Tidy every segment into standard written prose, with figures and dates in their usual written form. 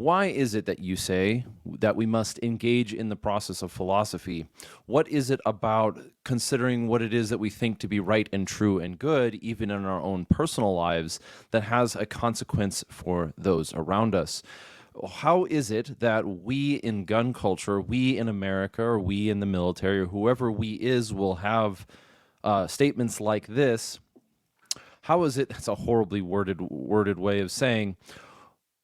Why is it that you say that we must engage in the process of philosophy? What is it about considering what it is that we think to be right and true and good, even in our own personal lives, that has a consequence for those around us? How is it that we in gun culture, we in America, or we in the military, or whoever we is, will have statements like this? How is it? It's a horribly worded way of saying.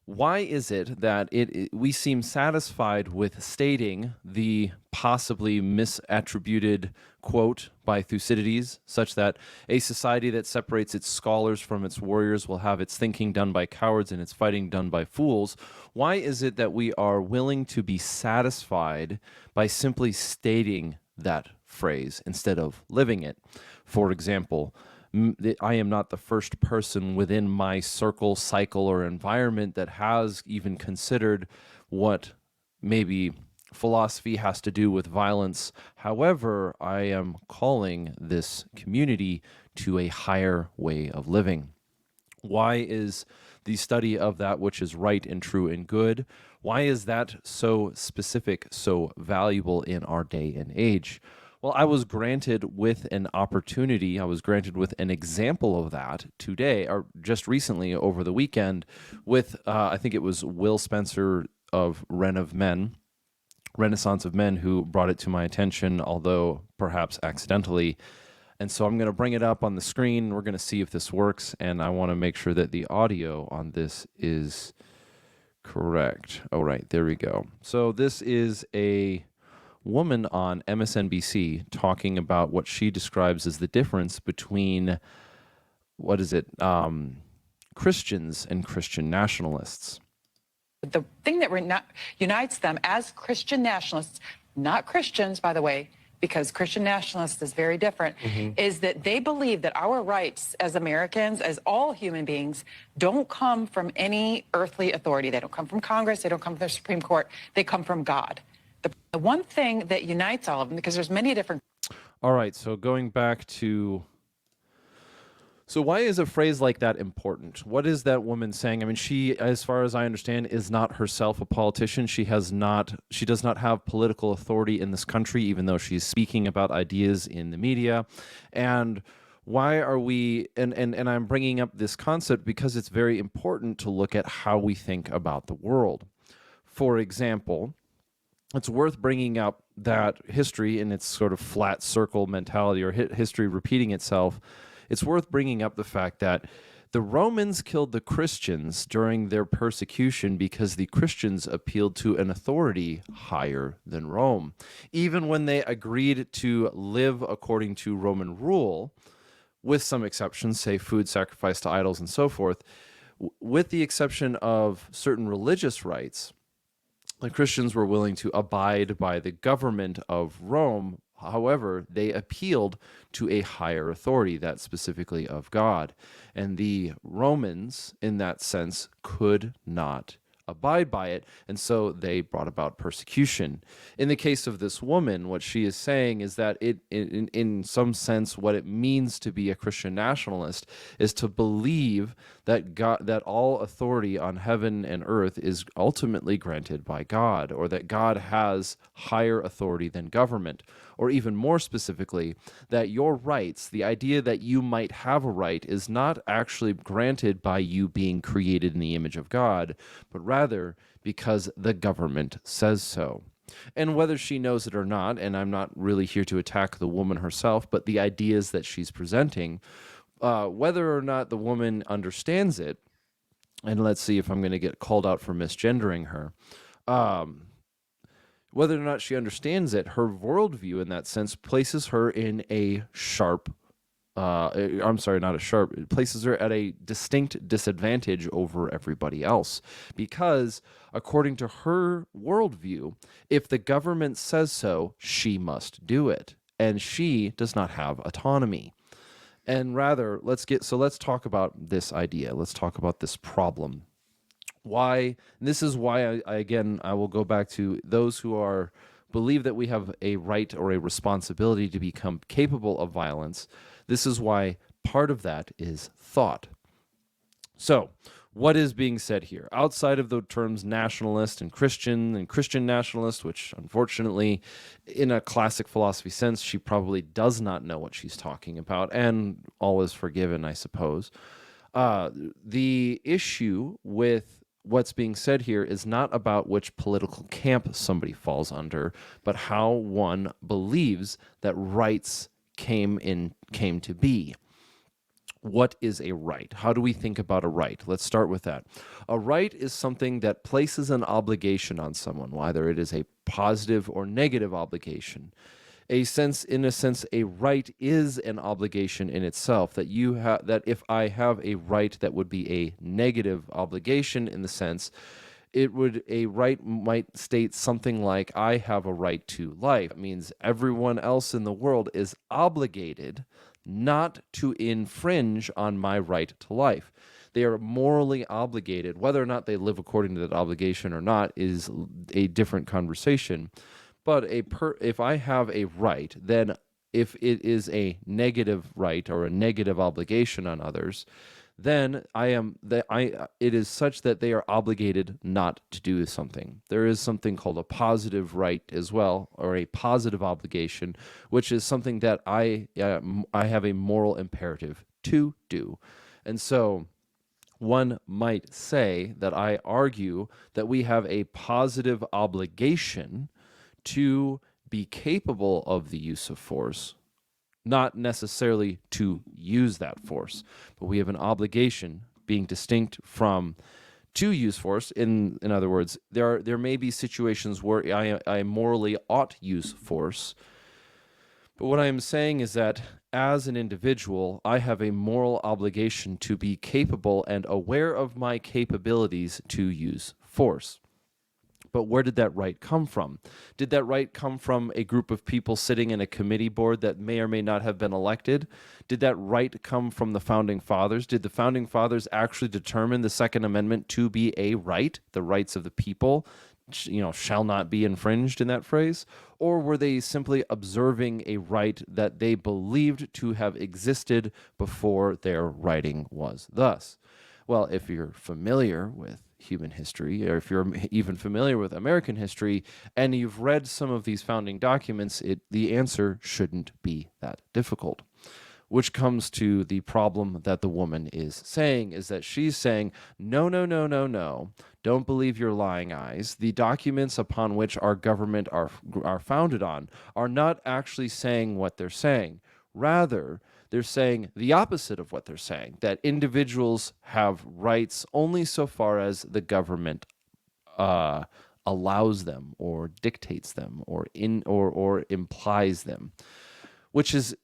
Why is it that we seem satisfied with stating the possibly misattributed quote by Thucydides, such that a society that separates its scholars from its warriors will have its thinking done by cowards and its fighting done by fools? Why is it that we are willing to be satisfied by simply stating that phrase instead of living it? For example, I am not the first person within my circle, cycle, or environment that has even considered what maybe philosophy has to do with violence. However, I am calling this community to a higher way of living. Why is the study of that which is right and true and good, why is that so specific, so valuable in our day and age? Well, I was granted with an opportunity, I was granted with an example of that today, or just recently over the weekend, with, I think it was Will Spencer of Renaissance of Men, who brought it to my attention, although perhaps accidentally. And so I'm going to bring it up on the screen. We're going to see if this works, and I want to make sure that the audio on this is correct. Oh, right, there we go. So this is a woman on MSNBC talking about what she describes as the difference between, Christians and Christian nationalists. The thing that unites them as Christian nationalists, not Christians, by the way, because Christian nationalists is very different, is that they believe that our rights as Americans, as all human beings, don't come from any earthly authority. They don't come from Congress. They don't come from the Supreme Court. They come from God. The one thing that unites all of them, because there's many different... All right, so going back to... So why is a phrase like that important? What is that woman saying? I mean, she, as far as I understand, is not herself a politician. She does not have political authority in this country, even though she's speaking about ideas in the media. And why are we, and I'm bringing up this concept because it's very important to look at how we think about the world. For example, it's worth bringing up that history in its sort of flat circle mentality, or history repeating itself. It's worth bringing up the fact that the Romans killed the Christians during their persecution because the Christians appealed to an authority higher than Rome. Even when they agreed to live according to Roman rule, with some exceptions, say food sacrificed to idols and so forth, with the exception of certain religious rights, the Christians were willing to abide by the government of Rome. However, they appealed to a higher authority, that specifically of God. And the Romans, in that sense, could not abide by it, and so they brought about persecution. In the case of this woman, what she is saying is that in some sense, what it means to be a Christian nationalist is to believe that God, that all authority on heaven and earth is ultimately granted by God, or that God has higher authority than government, or even more specifically, that your rights, the idea that you might have a right, is not actually granted by you being created in the image of God, but rather because the government says so. And whether she knows it or not, and I'm not really here to attack the woman herself, but the ideas that she's presenting, whether or not the woman understands it, and let's see if I'm going to get called out for misgendering her, whether or not she understands it, her worldview in that sense places her in a sharp, it places her at a distinct disadvantage over everybody else. Because according to her worldview, if the government says so, she must do it. And she does not have autonomy. And rather, let's talk about this idea. Let's talk about this problem. Why? This is why I will go back to those who believe that we have a right or a responsibility to become capable of violence. This is why part of that is thought. So, what is being said here outside of the terms nationalist and Christian nationalist, which unfortunately in a classic philosophy sense she probably does not know what she's talking about, and all is forgiven, I suppose. The issue with what's being said here is not about which political camp somebody falls under, but how one believes that rights came to be. What is a right? How do we think about a right? Let's start with that. A right is something that places an obligation on someone, whether it is a positive or negative obligation. In a sense, a right is an obligation in itself. That if I have a right that would be a negative obligation, in the sense, a right might state something like, I have a right to life. It means everyone else in the world is obligated not to infringe on my right to life. They are morally obligated. Whether or not they live according to that obligation or not is a different conversation. But if I have a right, then if it is a negative right or a negative obligation on others, then it is such that they are obligated not to do something. There is something called a positive right as well, or a positive obligation, which is something that I have a moral imperative to do. And so one might say that I argue that we have a positive obligation to be capable of the use of force, not necessarily to use that force, but we have an obligation being distinct from to use force. In other words, there may be situations where I morally ought use force, but what I am saying is that as an individual, I have a moral obligation to be capable and aware of my capabilities to use force. But where did that right come from? Did that right come from a group of people sitting in a committee board that may or may not have been elected? Did that right come from the Founding Fathers? Did the Founding Fathers actually determine the Second Amendment to be a right, the rights of the people, shall not be infringed in that phrase? Or were they simply observing a right that they believed to have existed before their writing was thus? Well, if you're familiar with human history, or if you're even familiar with American history, and you've read some of these founding documents, the answer shouldn't be that difficult. Which comes to the problem that the woman is saying, is that she's saying, no, no, no, no, no, don't believe your lying eyes. The documents upon which our government are founded on are not actually saying what they're saying. Rather, they're saying the opposite of what they're saying, that individuals have rights only so far as the government allows them or dictates them or implies them, which is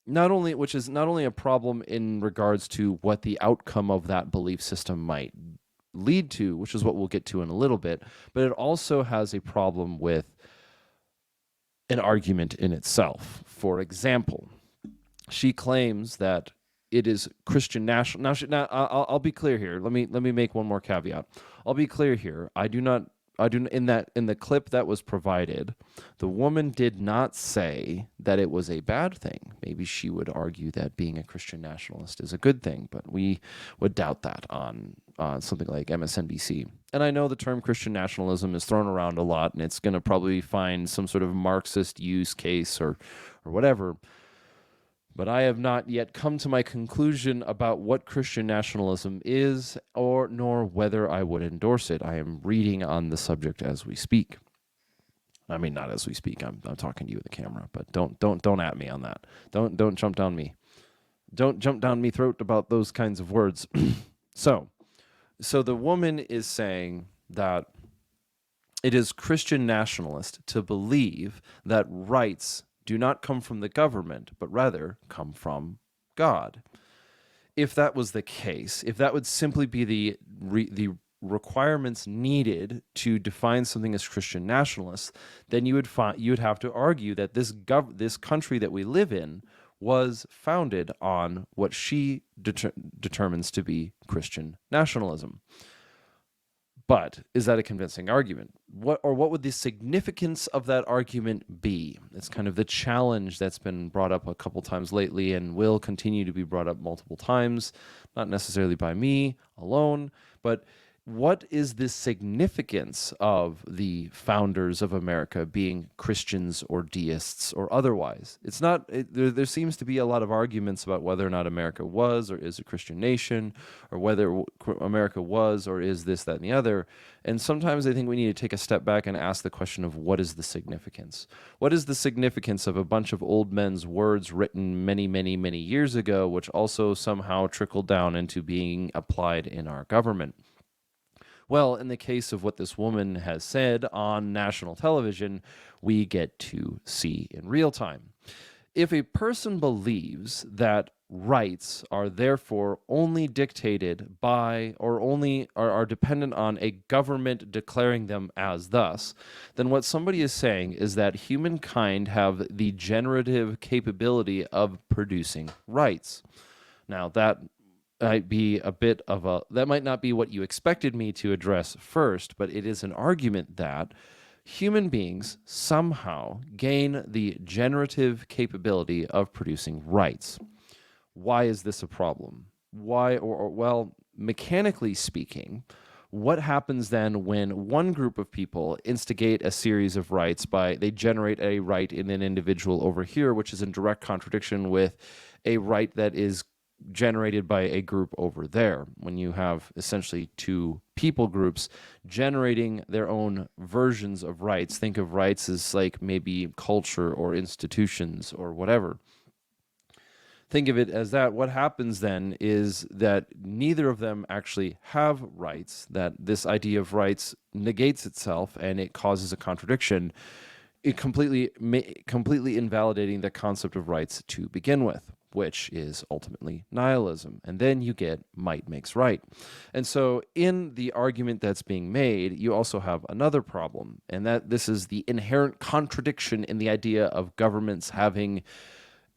not only a problem in regards to what the outcome of that belief system might lead to, which is what we'll get to in a little bit, but it also has a problem with an argument in itself. For example, she claims that it is Christian national. Now, I'll be clear here. Let me make one more caveat. I'll be clear here. In the clip that was provided, the woman did not say that it was a bad thing. Maybe she would argue that being a Christian nationalist is a good thing, but we would doubt that on something like MSNBC. And I know the term Christian nationalism is thrown around a lot, and it's going to probably find some sort of Marxist use case or whatever. But I have not yet come to my conclusion about what Christian nationalism is, nor whether I would endorse it. I am reading on the subject as we speak. I mean, not as we speak. I'm talking to you with the camera, but don't at me on that. Don't jump down me. Don't jump down me throat about those kinds of words. So the woman is saying that it is Christian nationalist to believe that rights do not come from the government, but rather come from God. If that was the case, if that would simply be the requirements needed to define something as Christian nationalist, then you would have to argue that this country that we live in was founded on what she determines to be Christian nationalism. But is that a convincing argument? What would the significance of that argument be? It's kind of the challenge that's been brought up a couple times lately and will continue to be brought up multiple times, not necessarily by me alone, but what is the significance of the founders of America being Christians or deists or otherwise? It's not. There seems to be a lot of arguments about whether or not America was or is a Christian nation, or whether America was or is this, that, and the other. And sometimes I think we need to take a step back and ask the question of what is the significance? What is the significance of a bunch of old men's words written many, many, many years ago, which also somehow trickled down into being applied in our government? Well, in the case of what this woman has said on national television, we get to see in real time. If a person believes that rights are therefore only dictated by or only are dependent on a government declaring them as thus, then what somebody is saying is that humankind have the generative capability of producing rights. Now, that might be that might not be what you expected me to address first, but it is an argument that human beings somehow gain the generative capability of producing rights. Why is this a problem? Well, mechanically speaking, what happens then when one group of people instigate a series of rights they generate a right in an individual over here, which is in direct contradiction with a right that is generated by a group over there, when you have essentially two people groups generating their own versions of rights. Think of rights as like maybe culture or institutions or whatever. Think of it as that. What happens then is that neither of them actually have rights, that this idea of rights negates itself and it causes a contradiction, it completely invalidating the concept of rights to begin with, which is ultimately nihilism. And then you get might makes right. And so in the argument that's being made, you also have another problem, and that this is the inherent contradiction in the idea of governments having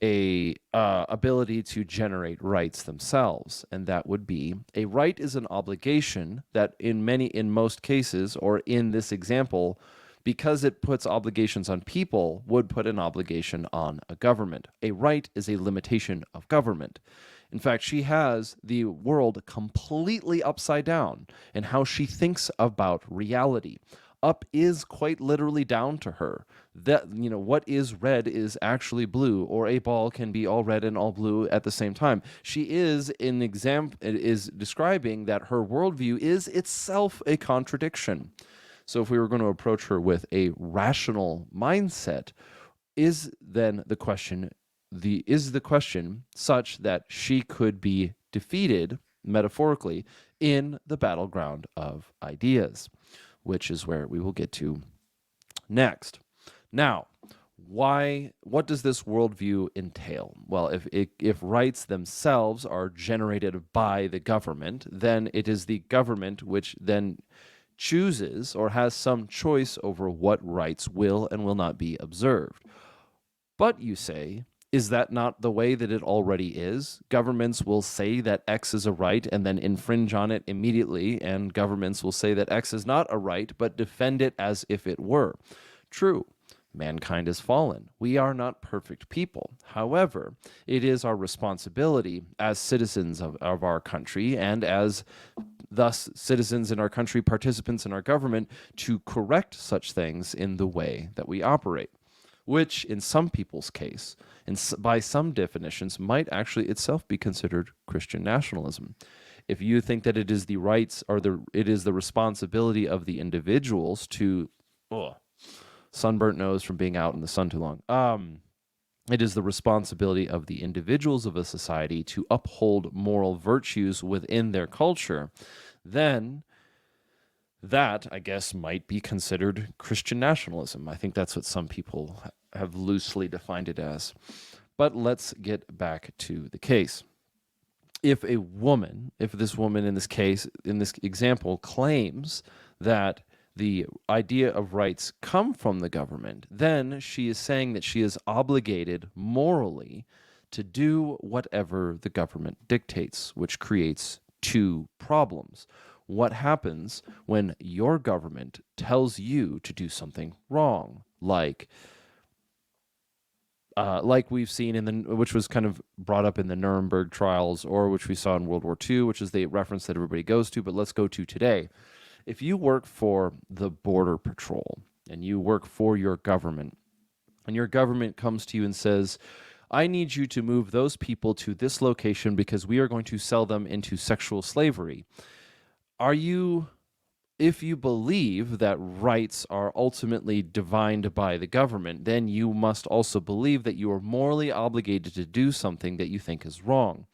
a ability to generate rights themselves. And that would be a right is an obligation that in most cases, or in this example, because it puts obligations on people, would put an obligation on a government. A right is a limitation of government. In fact, she has the world completely upside down in how she thinks about reality. Up is quite literally down to her. That, what is red is actually blue, or a ball can be all red and all blue at the same time. She is describing that her worldview is itself a contradiction. So if we were going to approach her with a rational mindset, is the question such that she could be defeated, metaphorically, in the battleground of ideas, which is where we will get to next. Now, what does this worldview entail? Well, if rights themselves are generated by the government, then it is the government which then chooses or has some choice over what rights will and will not be observed. But you say, is that not the way that it already is? Governments will say that X is a right and then infringe on it immediately, and governments will say that X is not a right but defend it as if it were. True. Mankind has fallen. We are not perfect people. However, it is our responsibility as citizens of our country, and as thus citizens in our country, participants in our government, to correct such things in the way that we operate, which in some people's case, and by some definitions, might actually itself be considered Christian nationalism. If you think that it is the rights or it is the responsibility of the individuals to sunburnt nose from being out in the sun too long. It is the responsibility of the individuals of a society to uphold moral virtues within their culture, then that, I guess, might be considered Christian nationalism. I think that's what some people have loosely defined it as. But let's get back to the case. If this woman in this case, in this example, claims that the idea of rights come from the government, then she is saying that she is obligated morally to do whatever the government dictates, which creates two problems. what happens when your government tells you to do something wrong, like we've seen which was kind of brought up in the Nuremberg trials, or which we saw in World War II, which is the reference that everybody goes to, but let's go to today. If you work for the Border Patrol and you work for your government, and your government comes to you and says, I need you to move those people to this location because we are going to sell them into sexual slavery. If you believe that rights are ultimately divined by the government, then you must also believe that you are morally obligated to do something that you think is wrong.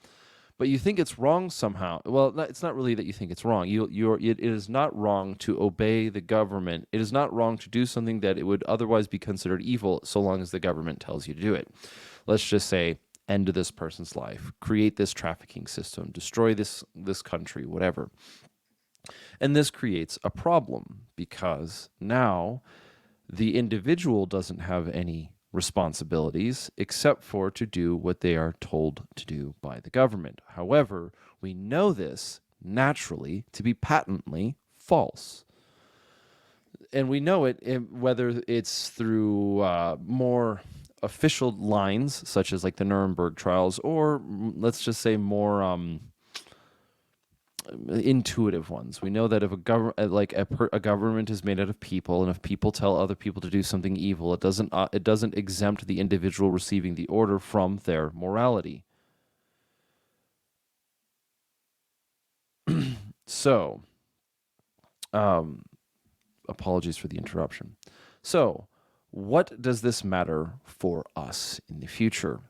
But you think it's wrong somehow. Well, it's not really that you think it's wrong. It is not wrong to obey the government. It is not wrong to do something that it would otherwise be considered evil, so long as the government tells you to do it. Let's just say, end this person's life, create this trafficking system, destroy this country, whatever. And this creates a problem because now the individual doesn't have any responsibilities except for to do what they are told to do by the government. However, we know this naturally to be patently false. And we know it whether it's through more official lines, such as like the Nuremberg trials, or let's just say more intuitive ones. We know that if a government is made out of people, and if people tell other people to do something evil, it doesn't exempt the individual receiving the order from their morality. So, apologies for the interruption. So, what does this matter for us in the future?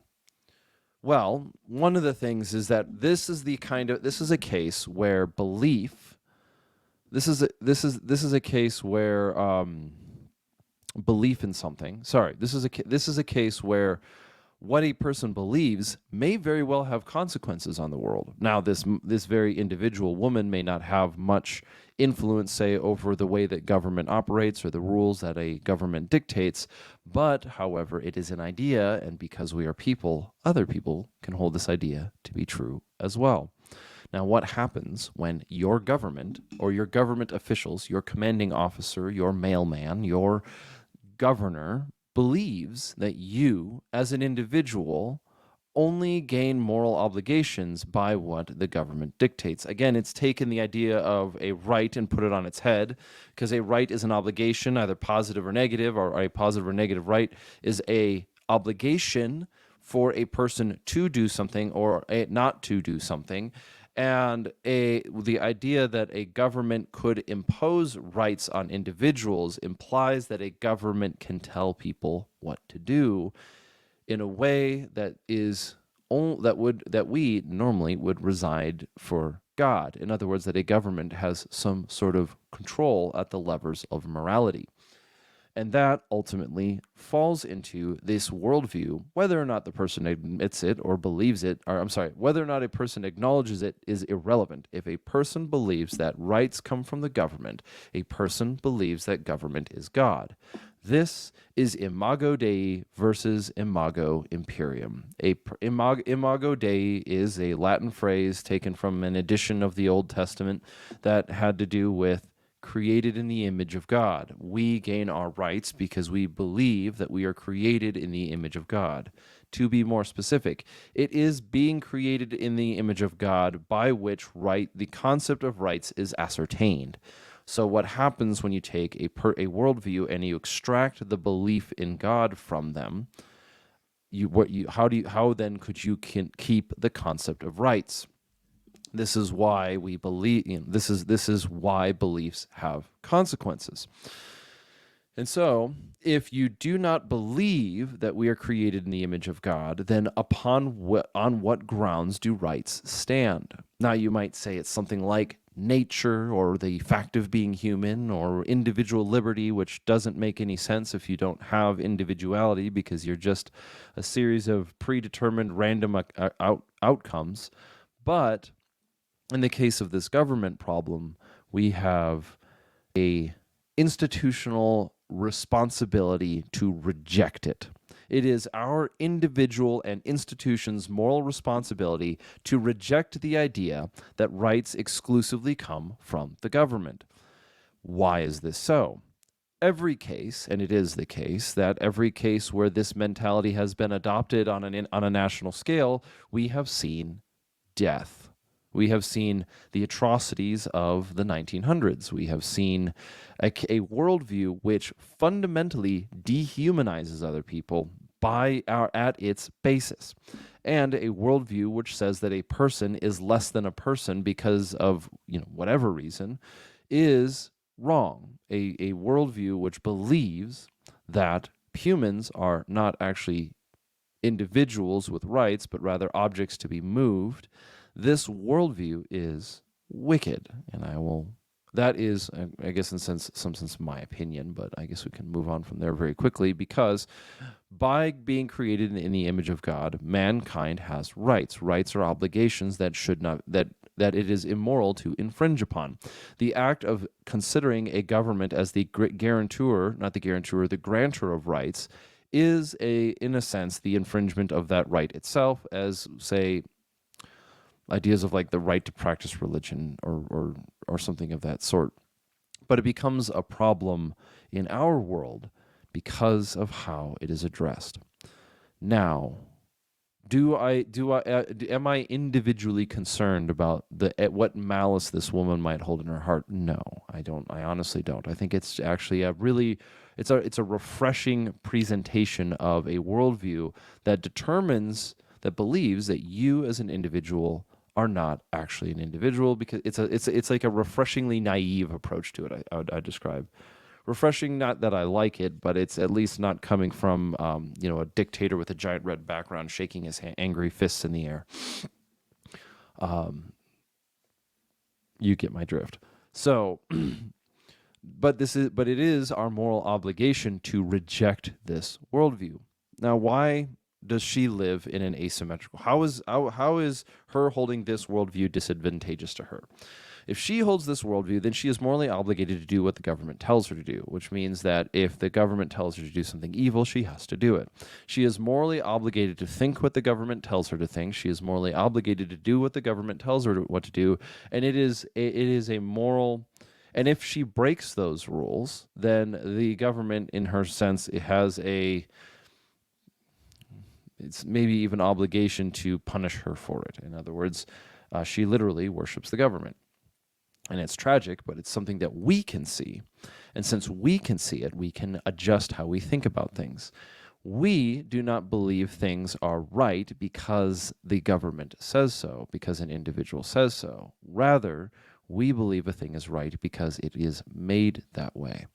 Well, one of the things is that this is a case where belief. This is a case where belief in something. Sorry, this is a case where what a person believes may very well have consequences on the world. Now, this very individual woman may not have much influence, say, over the way that government operates or the rules that a government dictates, but, however, it is an idea, and because we are people, other people can hold this idea to be true as well. Now, what happens when your government or your government officials, your commanding officer, your mailman, your governor believes that you, as an individual, only gain moral obligations by what the government dictates? Again, it's taken the idea of a right and put it on its head, because a right is an obligation, either positive or negative, or a positive or negative right is a obligation for a person to do something or not to do something. And the idea that a government could impose rights on individuals implies that a government can tell people what to do in a way that we normally would reside for God. In other words, that a government has some sort of control at the levers of morality. And that ultimately falls into this worldview, whether or not the person admits it or believes it, whether or not a person acknowledges it is irrelevant. If a person believes that rights come from the government, a person believes that government is God. This is imago Dei versus imago imperium. Imago Dei is a Latin phrase taken from an edition of the Old Testament that had to do with created in the image of God. We gain our rights because we believe that we are created in the image of God. To be more specific, it is being created in the image of God by which the concept of rights is ascertained. So what happens when you take a worldview and you extract the belief in God from them? How then could you keep the concept of rights? This is why we believe. This is why beliefs have consequences. And so, if you do not believe that we are created in the image of God, then on what grounds do rights stand? Now, you might say it's something like nature, or the fact of being human, or individual liberty, which doesn't make any sense if you don't have individuality, because you're just a series of predetermined random outcomes. But in the case of this government problem, we have a institutional responsibility to reject it. It is our individual and institutions' moral responsibility to reject the idea that rights exclusively come from the government. Why is this so? Every case, and it is the case, that every case where this mentality has been adopted on a national scale, we have seen death. We have seen the atrocities of the 1900s. We have seen a worldview which fundamentally dehumanizes other people at its basis, and a worldview which says that a person is less than a person because of whatever reason is wrong. A worldview which believes that humans are not actually individuals with rights, but rather objects to be moved. This worldview is wicked, and that is, I guess, in some sense, my opinion, but I guess we can move on from there very quickly, because by being created in the image of God, mankind has rights. Rights are obligations that it is immoral to infringe upon. The act of considering a government as the grantor of rights is in a sense, the infringement of that right itself, as, say, ideas of like the right to practice religion or something of that sort. But it becomes a problem in our world because of how it is addressed. Now, am I individually concerned about what malice this woman might hold in her heart? No, I don't. I honestly don't. I think it's actually it's a refreshing presentation of a worldview that believes that you as an individual are not actually an individual, because it's like a refreshingly naive approach to it. I'd describe. Refreshing, not that I like it, but it's at least not coming from a dictator with a giant red background shaking his angry fists in the air. You get my drift. So, but it is our moral obligation to reject this worldview. Now, why does she live in an asymmetrical? How is her holding this worldview disadvantageous to her? If she holds this worldview, then she is morally obligated to do what the government tells her to do, which means that if the government tells her to do something evil, she has to do it. She is morally obligated to think what the government tells her to think. She is morally obligated to do what the government tells her what to do, and it is a moral. And if she breaks those rules, then the government, in her sense, it's maybe even obligation to punish her for it. In other words, she literally worships the government. And it's tragic, but it's something that we can see. And since we can see it, we can adjust how we think about things. We do not believe things are right because the government says so, because an individual says so. Rather, we believe a thing is right because it is made that way.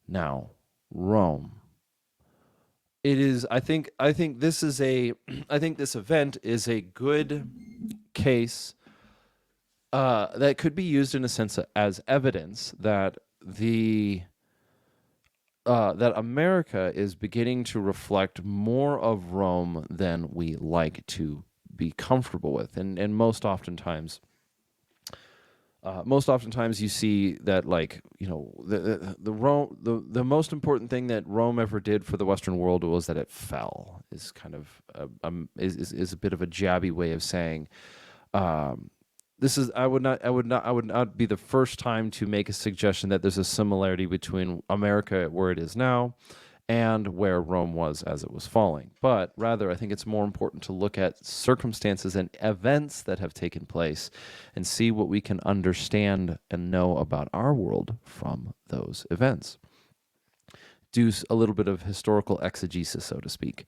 Now, Rome. It is, I think this event is a good case that could be used in a sense as evidence that that America is beginning to reflect more of Rome than we like to be comfortable with, and most oftentimes you see that, like, the most important thing that Rome ever did for the Western world was that it fell. Is kind of is a bit of a jabby way of saying. This is I would not be the first time to make a suggestion that there's a similarity between America where it is now and where Rome was as it was falling. But rather, I think it's more important to look at circumstances and events that have taken place and see what we can understand and know about our world from those events. Do a little bit of historical exegesis, so to speak.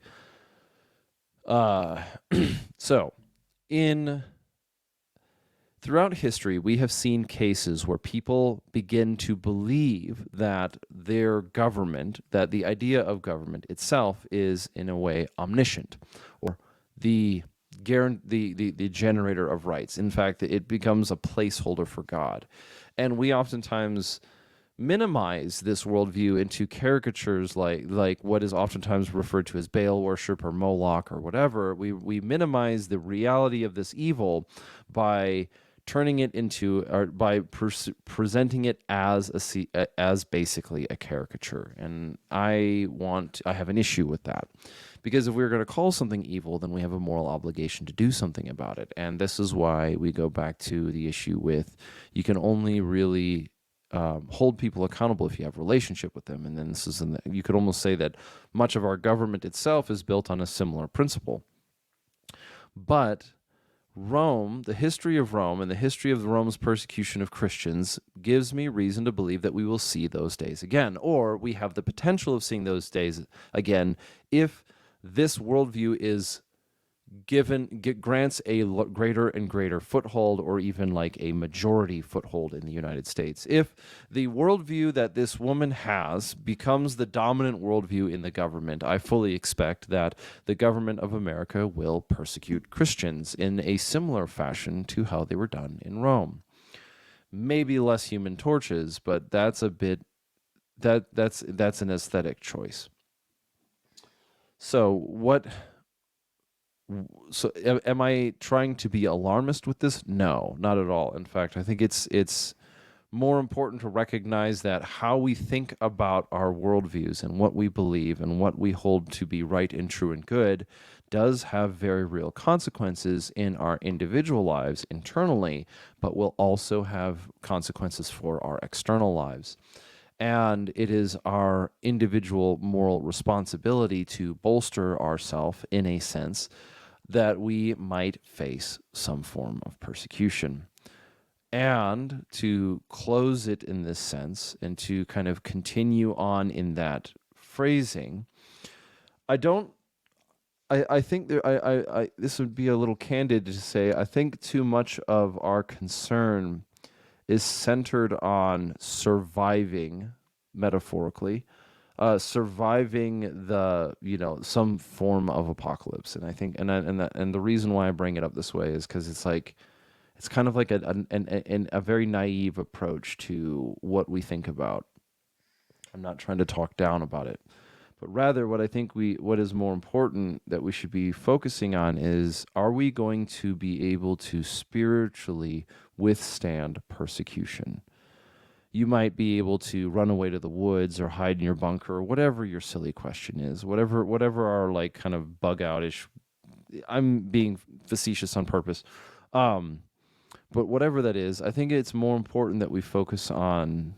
Throughout history, we have seen cases where people begin to believe that their government, that the idea of government itself is in a way omniscient, or the generator of rights. In fact, it becomes a placeholder for God. And we oftentimes minimize this worldview into caricatures like what is oftentimes referred to as Baal worship or Moloch or whatever. We minimize the reality of this evil by turning it into, or by presenting it as as basically a caricature. And I have an issue with that, because if we're going to call something evil, then we have a moral obligation to do something about it. And this is why we go back to the issue with, you can only really hold people accountable if you have a relationship with them. And then you could almost say that much of our government itself is built on a similar principle. But Rome, the history of Rome and the history of Rome's persecution of Christians gives me reason to believe that we will see those days again, or we have the potential of seeing those days again if this worldview is grants a greater and greater foothold, or even like a majority foothold in the United States. If the worldview that this woman has becomes the dominant worldview in the government, I fully expect that the government of America will persecute Christians in a similar fashion to how they were done in Rome. Maybe less Human Torches, but that's a bit that's an aesthetic choice. So am I trying to be alarmist with this? No, not at all. In fact, I think it's more important to recognize that how we think about our worldviews and what we believe and what we hold to be right and true and good does have very real consequences in our individual lives internally, but will also have consequences for our external lives. And it is our individual moral responsibility to bolster ourselves in a sense that we might face some form of persecution. And to close it in this sense and to kind of continue on in that phrasing, I think this would be a little candid to say, I think too much of our concern is centered on surviving, metaphorically, surviving some form of apocalypse. And I think, and the reason why I bring it up this way is because it's kind of like a very naive approach to what we think about. I'm not trying to talk down about it, but rather what is more important that we should be focusing on is, are we going to be able to spiritually withstand persecution? You might be able to run away to the woods or hide in your bunker, or whatever your silly question is, whatever our like kind of bug outish. I'm being facetious on purpose. But whatever that is, I think it's more important that we focus on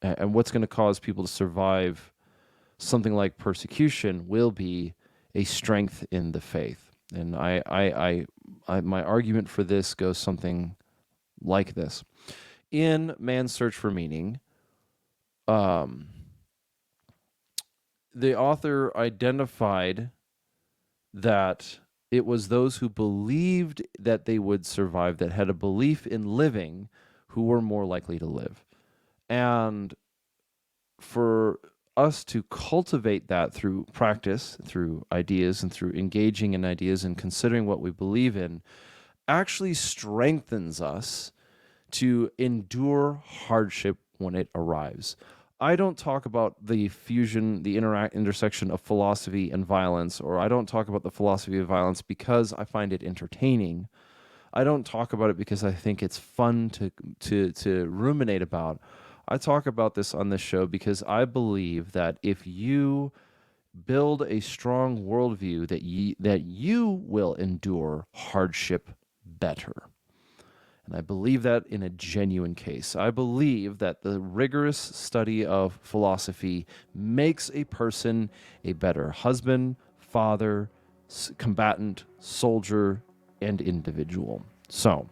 and what's going to cause people to survive something like persecution will be a strength in the faith. And my argument for this goes something like this. In Man's Search for Meaning, the author identified that it was those who believed that they would survive, that had a belief in living, who were more likely to live. And for us to cultivate that through practice, through ideas, and through engaging in ideas and considering what we believe in, actually strengthens us to endure hardship when it arrives. I don't talk about the fusion, the intersection of philosophy and violence, or I don't talk about the philosophy of violence because I find it entertaining. I don't talk about it because I think it's fun to ruminate about. I talk about this on this show because I believe that if you build a strong worldview, that you will endure hardship better. And I believe that in a genuine case. I believe that the rigorous study of philosophy makes a person a better husband, father, combatant, soldier, and individual. So,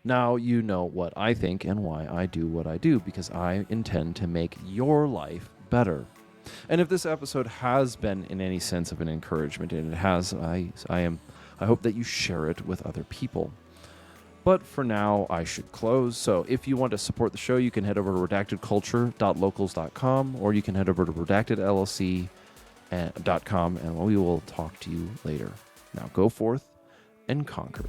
now you know what I think and why I do what I do, because I intend to make your life better. And if this episode has been in any sense of an encouragement, and it has, I hope that you share it with other people. But for now, I should close. So if you want to support the show, you can head over to redactedculture.locals.com, or you can head over to redactedllc.com, and we will talk to you later. Now go forth and conquer.